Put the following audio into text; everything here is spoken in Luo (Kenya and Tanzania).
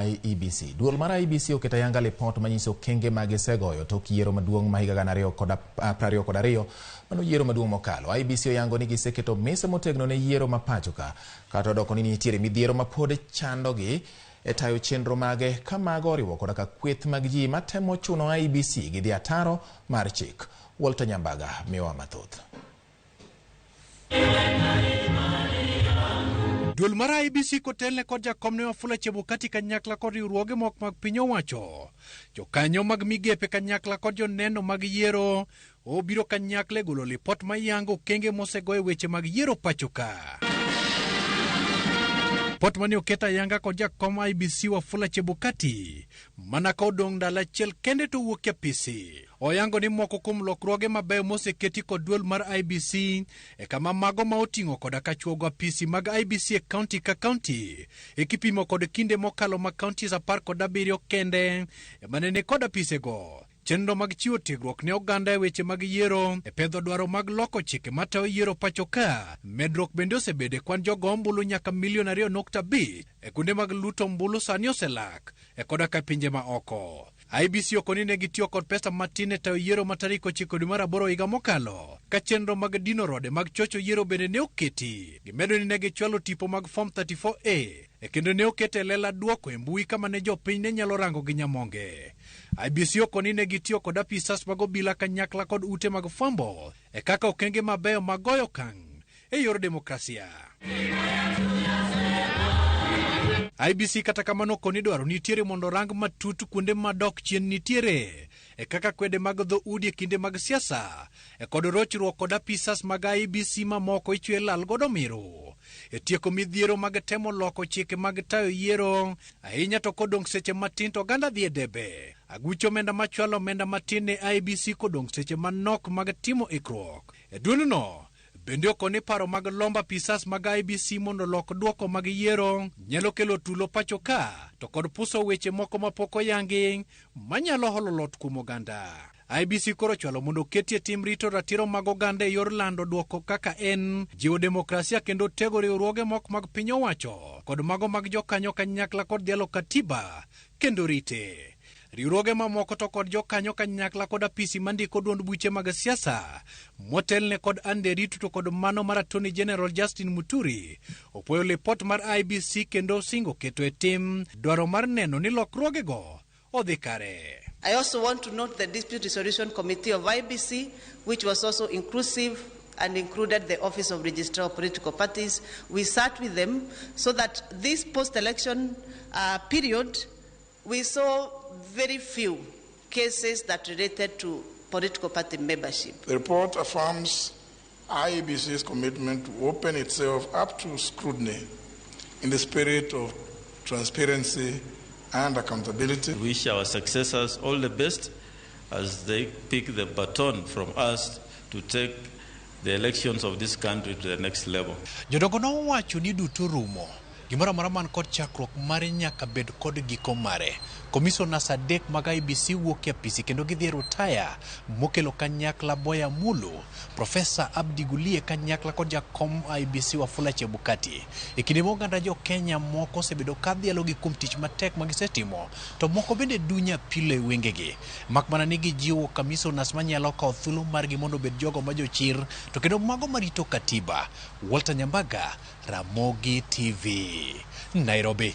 IEBC. Duol mar IEBC oketa yanga report manyiso kenge mag segoyo tok yiero maduong' ma higa 2022 mano yiero maduong' mokalo. IEBC oyango ni giseketo mise motegno ne yiero ma pacho ka kata odoko ni nitiere midhiero ma pod chandogi e tayo chenro mage ka mago oriwo koda ka kweth mag ji matemo chuno IEBC gi dhi ataro mar chik. Walter Nyambaga miwa mathoth. Duol mar IEBC kotelne kod jakomne Wafula Chebukati kanyakla kod riwruoge moko mag piny owacho. Jokanyo mag migepe kanyakla kod joneno mag yiero obiro kanyakla golo lipot mayango kenge mosegoye weche mag yiero pachoka. Pot mane oketa yanga kod jakom IEBC Wafula Chebukati mana ka odong' ndalo achiel kende to wuok e apisi. Oyango ni moko kuom lokruoge mabeyo moseketi kod duol mar IEBC e kama mago ma oting'o koda ka chuogo apisi mag IEBC e kaunti ka kaunti e kipimo kod kinde mokalo ma kauntis 17 kende mane ni kod apisego. Chenro mag chiwo tiegruok ne oganda e weche mag yiero e pedho dwaro mag loko chike matayo yiero pachoka. Medruok bende osebede kwan jogo ombulu nyaka 2.5 e kunde mag luto ombulu sani oselak e koda ka pinje ma oko. IEBC okoni ne gitiyo kod pesa matin e tayo yiero ma tarik 9 dwe mar 8 higa mokalo. Ka chenro mag dino rode mag chocho yiero bende ne oketi. Gimedo ni ne gichwalo tipo mag Form 34A e kendo ne okete lela duoko e mbui kama ne jopiny ne nyalo rango gi nyamonge. IEBC okoni ne gitiyo kod apisas mag obila kanyakla kod ute mag fwambo e kaka okenge mabeyo magoyo kang' e yor demokrasia. IEBC kata kamano koni dwaro nitiere mondo rang matut kuonde madok chien nitiere e kaka kwede mag dho udi e kinde mag siasa e kod rochruok kod apisas mag IEBC mamoko ichwe lal godo miru e tieko midhiero mag temo loko chike mag tayo yiero ahinya to kodong' seche matin to oganda dhi e debe. Agucho omenda machwalo omenda matin ne IEBC kodong' seche manok mag timo ikruok. E duolno bende okoni paro mag lomba pisas mag IEBC mondo lok duoko mag yiero nyalo kelo tulo pachoka to kod puso weche moko mapok oyangi manyalo holo lot kuom oganda. IEBC koro chwalo mondo ketie tim rito ratiro mag oganda e yor lando duoko kaka en jiwo demokrasia kendo tego riwruoge moko mag piny owacho kod mago mag jokanyo kanyakla kod dhialo katiba kendo rite. Riwruoge mamoko to kod jokanyo kanyakla kod apisi mandiko duond buche mag siasa motelne kod Anderito to kod mano mar Attorney General Justin Muturi opwoyo lipot mar IEBC kendo singo keto e tim dwaro mar neno ni lokruogego odhi kare. I also want to note the Dispute Resolution Committee of IEBC, which was also inclusive and included the Office of Registrar of Political Parties. We sat with them so that this post-election period, we saw very few cases that related to political party membership. The report affirms IEBC's commitment to open itself up to scrutiny in the spirit of transparency and accountability. We wish our successors all the best as they pick the baton from us to take the elections of this country to the next level. Jodogo no wacho ni duto rumo. Gimora mara man kod chakruok mare nyaka bed kod giko mare. Komisionas 3 mag IEBC wuok e apisi kendo gidhi rutaya mokelo kanyakla Boya Mulu, Profesa Abdi Gulie kanyakla kod jakom IEBC Wafula Chebukati. E kinde moganda jo Kenya moko osebedo kadhialo gi kuom tich matek magisetimo, to moko bende dunya pile wengegi. Makmana ni gijiwo komisionas manyalo kawo thuolo margi mondo bed jogo ma jochir to kendo mago marito katiba. Walter Nyambaga, Ramogi TV, Nairobi.